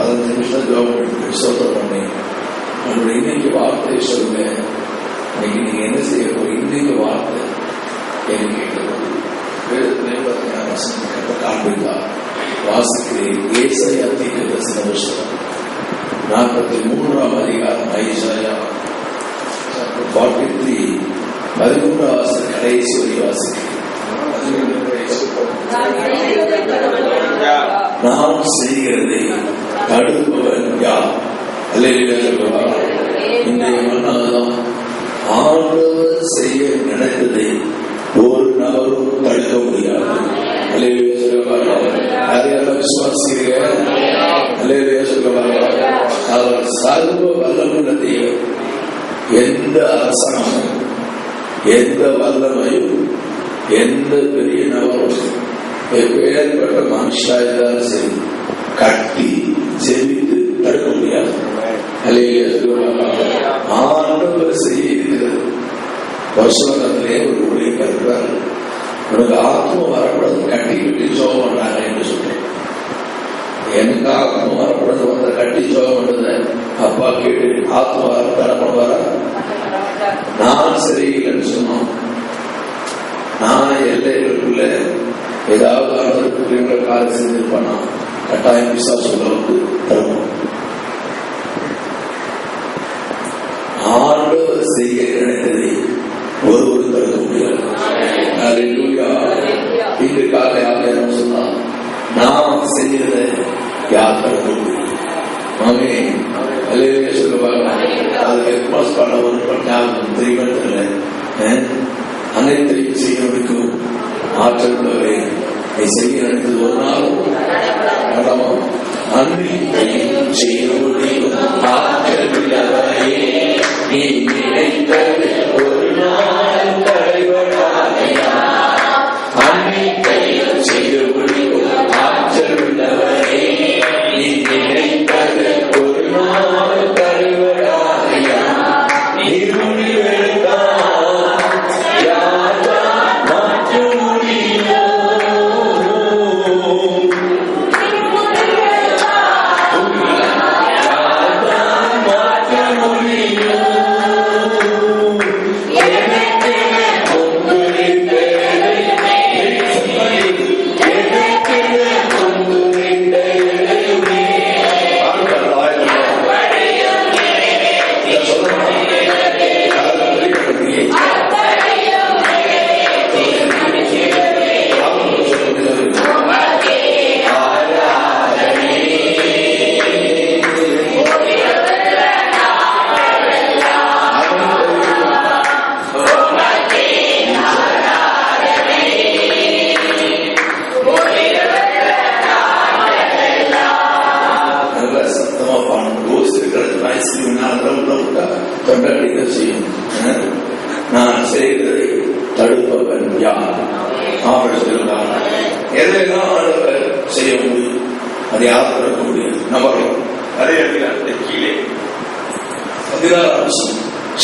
15 நிமிஷம் ஜோம் சோதனை பண்ணி உங்களுடைய இன்னைக்கு வார்த்தை சொல்லுங்க. இன்னைக்கு நீங்க என்ன செய்ய போறீங்க? இன்னைக்கு வார்த்தை எனக்கு காண்பிக்கா வாசிக்கிறேன். ஏசாயா தீர்க்கதரிசன புத்தகம் 43ஆம் அதிகாரம் ஐசாயா 43 13ஆவது கடைசி வரை வாசிக்கிறேன். நாம் செய்கிறதை தடுப்பவன் யார்? இன்றைய மன்னதான் ஆண்டவர் செய்ய நினைத்ததை ஒரு நபரும் தடுக்க முடியாது. அவர் சர்வ வல்லமுள்ள தெய்வம். எந்த அரசாங்கமும் எந்த வல்லமையும் எந்த பெரிய நபரும் எப்பேற்பட்ட மனுஷா இருந்தாலும் சரி கட்டி ஜெபித்து தடுக்க முடியாது. ஆண்டவர் செய்ய இருக்கிறது. வருஷத்திலே ஒரு ஊழியர் இருக்கிறார். உனக்கு ஆத்மா வரக்கூடாது கட்டி கட்டி ஜோகம் பண்றாங்க என்று சொல்றேன். எனக்கு ஆத்மா வரக்கூடாது வந்த கட்டி ஜோகம் பண்றது அப்பா கேட்டு ஆத்மா வர தரப்படுவாரா? நான் சரியில்லைன்னு சொன்னோம். நான் எல்லைகளுக்குள்ள ஏதாவது ஆண்டவருக்கு காலம் செஞ்சிருப்பானா கட்டாயம் பிசாசுகளுக்கு தருவோம். ஆண்டவர் செய்ய நினைத்ததை ஒருவரும் தடுக்க முடியாது. இன்று காலை ஆலயம் சொன்னா நாம் செய்யறதை யார் தடுக்க முடியும்? மாமே அல்லையே சொல்லுவாங்க. அது ரெஸ்பான்ஸ் பண்ண ஒரு தெய்வத்தில் அனைத்தையும் செய்ய முடிக்கும் ஆற்றல் உள்ளவரை நீ செய்ய நினைத்தது ஒரு நாளும் அன்னையும் செய்ய முடியும் ஆற்றல் உள்ளவரை நீ நினைத்தது ஒரு நாள் தடைபடாதையா. அன்னையும் செய்ய முடியும் ஆற்றல் உள்ளவரை நீ நினைத்தது ஒரு நாள் தடைபடாதையா. நீ நான் செய்ததை தடுப்பவன் யார்? எதையெல்லாம் ஆண்டவர் செய்ய முடியும், அதை யார் தடுக்க முடியாது? நபர்கள் அதே இடத்துல கீழே 16 வருஷம்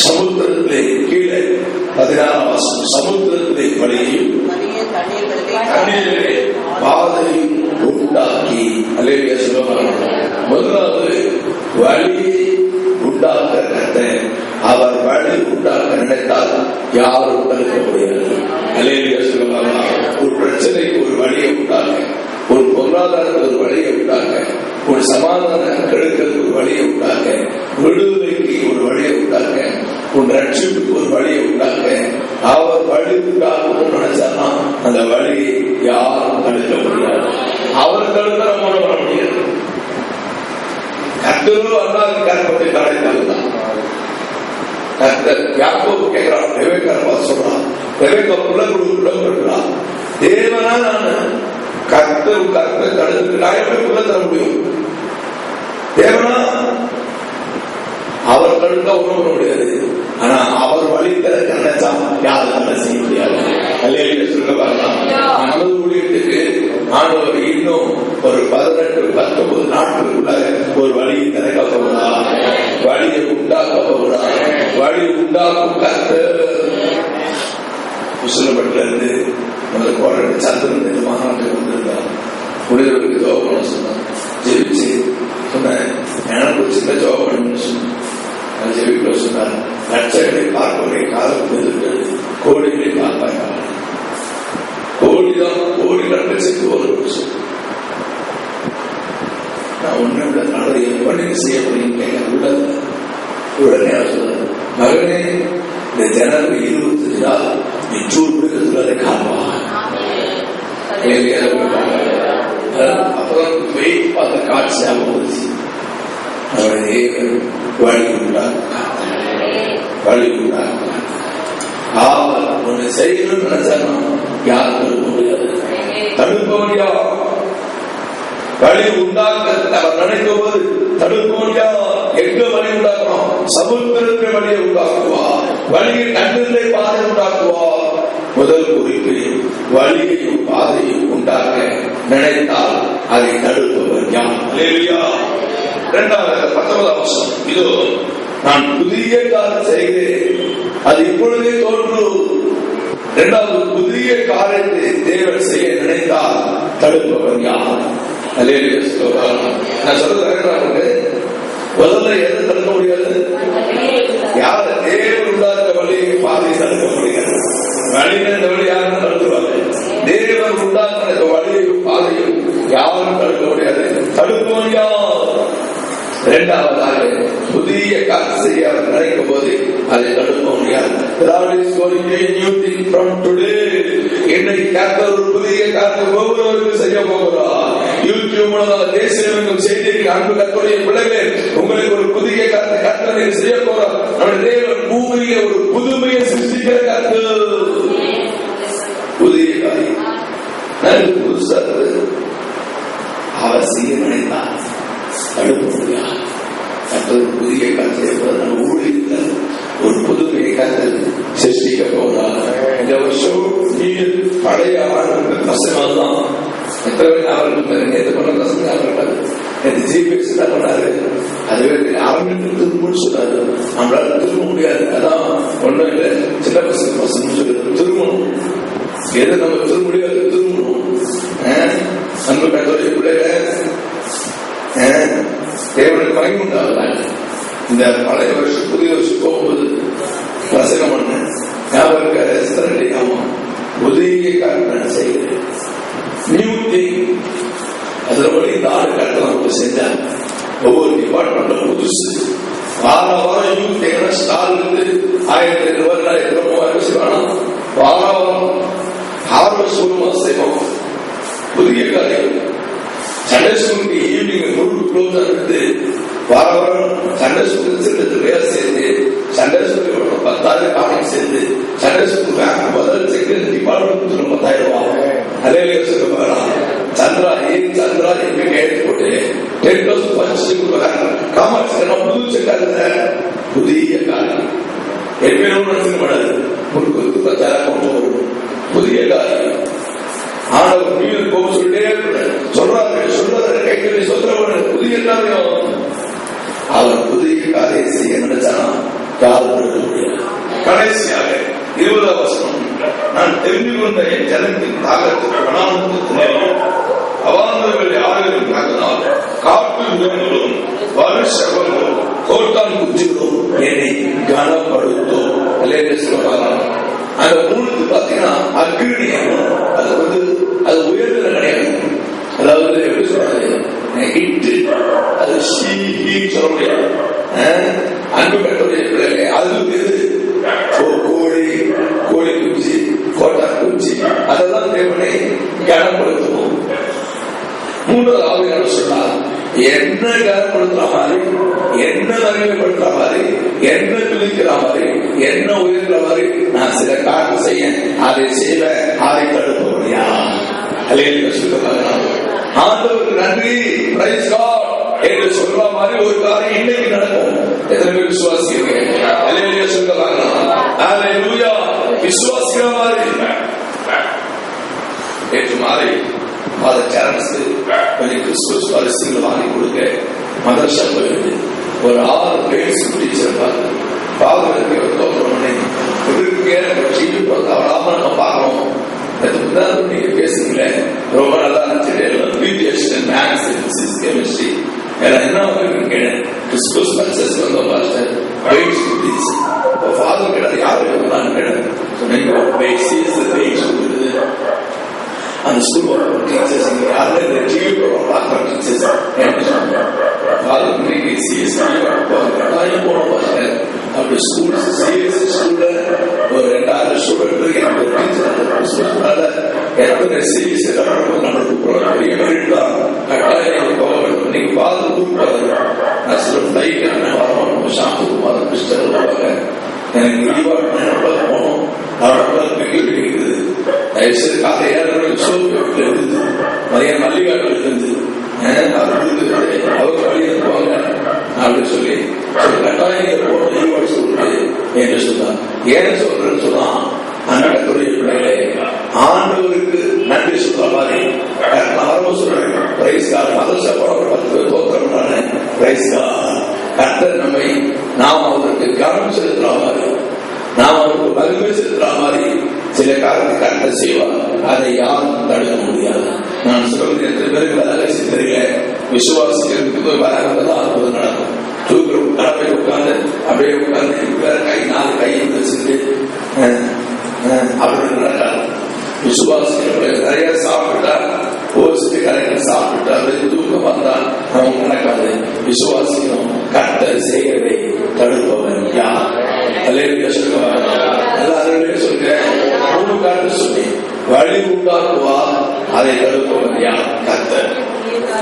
சமுத்திரத்திலே கீழே 16 வருஷம் சமுத்திரத்திலே வழியையும் தண்ணீரிலே பாதையும் உண்டாக்கி அல்லேலூயா சொல்லுவாங்க. முதலாவது வழியை உண்டாக்க அவர் வழி உண்டாக்க நினைத்தால் யாரும் தடுக்க முடியாது. அல்லேலூயா சொல்லுவாங்க. ஒரு பிரச்சனைக்கு ஒரு வழியை உண்டாக்க, ஒரு பொருளாதாரத்துக்கு ஒரு வழியை உண்டாக்க, ஒரு சமாதானம் கெடுக்கிறதுக்கு ஒரு வழியை உண்டாக்க, விடுதலைக்கு ஒரு வழியை உண்டாக்க, உன் ரட்சிப்புக்கு ஒரு வழியை உண்டாக்க அவர் வழி உண்டாக்கணும்னு நினைச்சானா அந்த வழியை யாரும் தடுக்க முடியாது. அவர் தடுக்கிற மூலம் வர முடியாது. கர்த்தரோ அல்லாது கற்பத்தை தடைத்தான். கர்த்தர் யாக்கோபு கேட்கிறான், ரெபெக்கா சொல்றான், ரெபெக்கா புலப்படுகிறான், தேவனா நான் கர்த்தர் தடுத்து நான் எப்படி புள்ள தர முடியும்? தேவனா அவர் தடுக்க உணவு முடியாது. ஆனா அவர் வழி திறக்க நினைச்சா யாரும் என்ன செய்ய முடியாது. அல்லேலூயா சொல்லுவாங்க. நமது ஊழியத்துக்கு ஆண்டவர் இன்னும் ஒரு 18-19 நாட்களுக்குள்ள ஒரு வழியை திறக்க போகிறார், வழியை உண்டாக்க போகிறார். வழி உண்டாக்கும் கர்த்தர் உசிலப்பட்டிலிருந்து நமது கோரட்டு சந்திரன் மாநாட்டுக்கு வந்திருந்தார். முடிவுக்கு தோப்பன சொன்னார், ஜெயிச்சு சொன்ன சின்ன ஜோபன் ஜெபிக்குள்ள சொன்னார், லட்சங்களை பார்ப்பவரை காலம் இருக்கிறது, கோடிகளை பார்ப்பாங்க. கோடிதான், கோடி லட்சத்துக்கு ஒரு வருஷம். நான் ஒண்ணு விட நாளை எப்ப நீங்க செய்ய போறீங்க உள்ளது. உடனே சொல்றாரு, மகனே இந்த ஜனவரி 25 நாள் நீ சூடு பிடிக்கிறதுல காப்பா. அப்பதான் வெயிட் பார்த்த காட்சி ஆகுது. அவரே வழி உண்டாக்க வழி உண்டாக்க ஒண்ணு செய்யணும்னு நினைச்சானா யாரும் தடுக்க முடியாது. தடுப்பவனியா வழி உண்டாக்க அவர் நினைக்கும் போது தடுப்பவனியா எங்க வழி உண்டாக்கணும்? சமுத்திரத்தை வழியை உண்டாக்குவார், வழியை கண்ணிலே பாதை உண்டாக்குவார். முதல் குறிப்பு, வழியையும் பாதையும் உண்டாக்க நினைத்தால் அதை தடுப்பவர் யார்? அல்லேலூயா. 19 வருஷம், இதோ நான் புதிய காரியம் செய்கிறேன், அது இப்பொழுதே தோன்றும். 2வது, புதிய காரியத்தை தேவன் செய்ய நினைத்தால் தடுப்பவர் யார்? அல்லேலூயா. நான் சொல்றது முதல்ல எதை தடுக்க முடியாது? யார்? தேவன் உண்டாக்க வழியை பாதையை தடுக்க முடியாது. வழிந்த வழி யாரும் தடுத்துவாங்க. தேவன் உண்டாக்க வழியையும் பாதையும் யாரும் தடுக்க முடியாது. தடுப்போம் யார்? 2வதாக, புதிய காரியம் செய்ய அவர் நினைக்கும் போது அதை தடுக்க முடியாது. இன்னைக்கு கர்த்தர் ஒரு புதிய காரியத்தை ஒவ்வொருவருக்கும் செய்ய போகிறார். யூடியூப் மூலமாக தேசம் செய்திக்கு அன்பு கர்த்தருடைய பிள்ளைகளே, உங்களுக்கு ஒரு புதிய காரியத்தை கர்த்தர் செய்ய போறார். நம்முடைய தேவன் பூமியில ஒரு புதுமையை சிருஷ்டிக்கிற கர்த்தர். புதிய காரியம் புதுசா அவர் செய்ய நினைத்தார் தடுக்க முடியாது. கர்த்தர் புதிய காரியத்தை ஊழியர்கள் ஒரு புதுமையை கர்த்தர் சிருஷ்டிக்க போறார். இந்த வருஷம் பழைய ஆண்டு கஷ்டமாதான் எத்தனை அவர்கள் நேற்று பண்ண கஷ்டம் அவர்கள் நேற்று ஜிபிஎஸ் தான் பண்ணாரு. அதுவே ஆரம்பித்து திரும்புன்னு சொன்னாரு. நம்மளால திரும்ப முடியாது. அதான் ஒன்றும் இல்லை, சின்ன பசங்க சொல்லி திரும்பணும். எது நம்ம திரும்ப முடியாது, திரும்பணும். அன்பு கத்தோடைய பிள்ளைகள் தேவனுக்கு மகிமை உண்டாகுதாங்க. இந்த பழைய வருஷம் புதிய வருஷம் போகும்போது வசனம் பண்ண ஞாபகம் புதிய காரணம் செய்கிறேன். New thing. அதுல கூட இந்த ஆடு கட்டணம் செஞ்சாங்க. ஒவ்வொரு டிபார்ட்மெண்ட்டும் புதுசு. வாரம் நியூ திங் ஸ்டால் இருந்து 1500 3000 செய்வானா. வாரம் ஹார்வெஸ்ட் செய்வோம். புதிய காரியம். சண்டே ஸ்கூலுக்கு ஈவினிங் முழு க்ளோஸ் இருந்து வாரம் சண்டே ஸ்கூல் சேர்ந்து சண்டே ஸ்கூல் 10,000 காலம் சேர்ந்து சண்டே ஸ்கூல் பேங்க் முதல் செகண்ட் டிபார்ட்மெண்ட் 10,000 ரூபாய். அதே சந்திரா சந்திரா எங்க கேட்டு போட்டு 10,000 காமர்ஸ் புது செக்காத புதிய காலம் எப்படாது புதிய காலம். ஆனவர் மீது போக சொல்லிட்டே சொல்றாரு கைக்கு சொல்றவன புதிய காரியம். அவர் புதிய காரியம் செய்ய நினைச்சானா யாரும் முடியாது. கடைசியாக 20 வருஷம் நான் தெரிந்து கொண்ட என் ஜனத்தின் தாகத்துக்கு அவாந்தர்கள் யாரும் தாக்கினால் காட்டு விலங்குகளும் வருஷங்களும் கோட்டான் குச்சிகளும் என்னை கனப்படுத்தும். அந்த 3 பாத்தீங்கன்னா அக்னியம். அது அது உயர்ந்த கிடையாது. அதாவது எப்படி சொல்றது, அது சொல்ல முடியாது. அன்பு பெற்றோடைய பிள்ளைகளை அது கோழி குச்சி கோட்டா குச்சி அதெல்லாம் தேவனை கனப்படுத்துவோம். 3வது ஆவியானவர் சொன்னார், என்ன கனப்படுத்துற மாதிரி, என்ன நன்மைப்படுத்துற மாதிரி, என்ன துளிக்கிற மாதிரி, என்ன உயர்கிற மாதிரி நான் சில காரியம் செய்ய அதை செய்வ அதை தடுக்க முடியாது. ஆண்டவருக்கு நன்றி பிரைஸ் காட் என்று சொல்ற மாதிரி ஒரு காரியம் இன்னைக்கு நடக்கும். எத்தனை பேர் விசுவாசிக்கிறீங்க? அல்லேலூயா சொல்லுங்க. அல்லேலூயா. விசுவாசிக்கிற மாதிரி நேற்று மாறி ஃபாதர் சார்ல்ஸ் கொஞ்சம் கிறிஸ்துவ பரிசுகள் வாங்கி கொடுக்க மதர்ஷா போயிருந்து ஒரு 6 பேர் பிடிச்சிருப்பாங்க. பாவங்களுக்கு ஒரு தோற்றம் அவளாம நம்ம பார்க்கணும். நீங்க பேசுறீங்களே ரொம்ப நல்லா இருந்துச்சு. மேத்ஸ், பிசிக்ஸ், கெமிஸ்ட்ரி எல்லாம் என்ன வந்து கிறிஸ்மஸ் வந்தோம் பாஸ்டர் வெயிட்ஸ் குடிச்சு ஃபாதர் கிட்ட யாரு நான் கேட்டேன் அந்த ஸ்கூல் டீச்சர்ஸ் யாரு டிவி பார்க்குற டீச்சர்ஸ் அப்படி ஸ்கூல் சிஎஸ்சி ஸ்கூல்ல ஒரு 2000 ஸ்டூடெண்ட் எனக்கு ஒரு டீச்சர் எத்தனை சிஎஸ்சி நம்மளுக்கு பெரிய தான் கட்டாயம் போக வேண்டும். நீங்க பார்த்து கூப்பிடாது நான் சில ஃபிளைட் வரணும் சாந்தகுமார் கிறிஸ்டர் வருவாங்க எனக்கு லீவாக போகணும் இருக்குது தயவுசெய்து காலை 7 மணிக்கு சோப்பு இருக்குது மதியம் மல்லிகாட்டில் இருந்து அவங்க வழி இருப்பாங்க அப்படின்னு சொல்லி கட்டாயம் போகணும் லீவாக சொல்லுது என்று சொன்னான். ஏன்னு சொல்றேன்னு சொன்னா அன்புடைய பிள்ளைகளே ஆண்டவருக்கு நன்றி சொல்ற மாதிரி நான் சொல்றேன் நம்மை நாம் அவருக்கு கவனம் செலுத்துற மாதிரி நாம் அவருக்கு மகிமை செலுத்துற மாதிரி சில காலத்தை கட்ட செய்வார். அதை யாரும் தடுக்க முடியாது. நான் சொல்றது எத்தனை பேருக்கு அலசி தெரியல. விசுவாசிக்கிறதுக்கு வராங்கதான் அற்புதம் நடக்கும். தூக்கிற உட்கார உட்கார்ந்து அப்படியே உட்கார்ந்து கை 4 கையை வச்சுட்டு அப்படி நடக்காது. விசுவாசிக்கிற நிறைய சாப்பிட்டா ஓசிட்டு கரெக்ட் சாப்பிட்டா தூக்கம் வந்தா அவங்க நடக்காது. விசுவாசிக்கணும். கர்த்தர் செய்கிறதை தடுப்பவன் யார்? எல்லாரும் சொல்றேன் 3 காரணம் சொல்லி வழி உண்டாக்குவார், அதை தடுப்பவன் யார்? கர்த்தர்.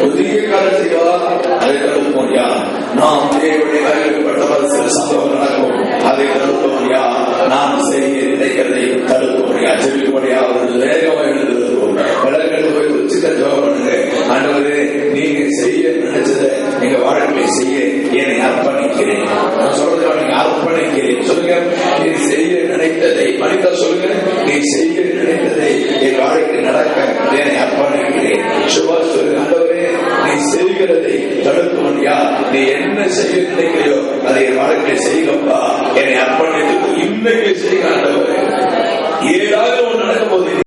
புதிய காலம் செய்வார், அதை தடுப்பவன் யார்? நாம் தேவைப்பட்டவர் சில சம்பவம் நடக்கும், அதை தடுப்பவன் யார்? நாம் செய்ய நினைக்கிறதை தடுப்பவன் யார்? ஜெபிக்கும்படியாவது வேகமாக எழுதுகிறோம். விளக்கெடுத்து போய் உச்சித ஜெபம் பண்ணுங்க. ஆண்டவரே நீங்க செய்ய நினைச்சதை எங்க வாழ்க்கையை செய்ய என்னை அர்ப்பணிக்கிறேன். நான் சொல்றது நீங்க அர்ப்பணிக்கிறேன் சொல்லுங்க. நீ செய்ய நினைத்ததை மனித சொல்லுங்க. நீ செய்ய நினைத்ததை என் வாழ்க்கை நடக்க என்னை அர்ப்பணிக்கிறேன். சுபா சொல்லுங்க. ஆண்டவரே நீ செய்கிறதை தடுப்பவன் யார்? நீ என்ன செய்ய நினைக்கிறையோ அதை என் வாழ்க்கையை செய்யப்பா, என்னை அர்ப்பணித்து இன்னைக்கு செய்ய. ஆண்டவரே ஏதாவது ஒன்று நடக்கும் போது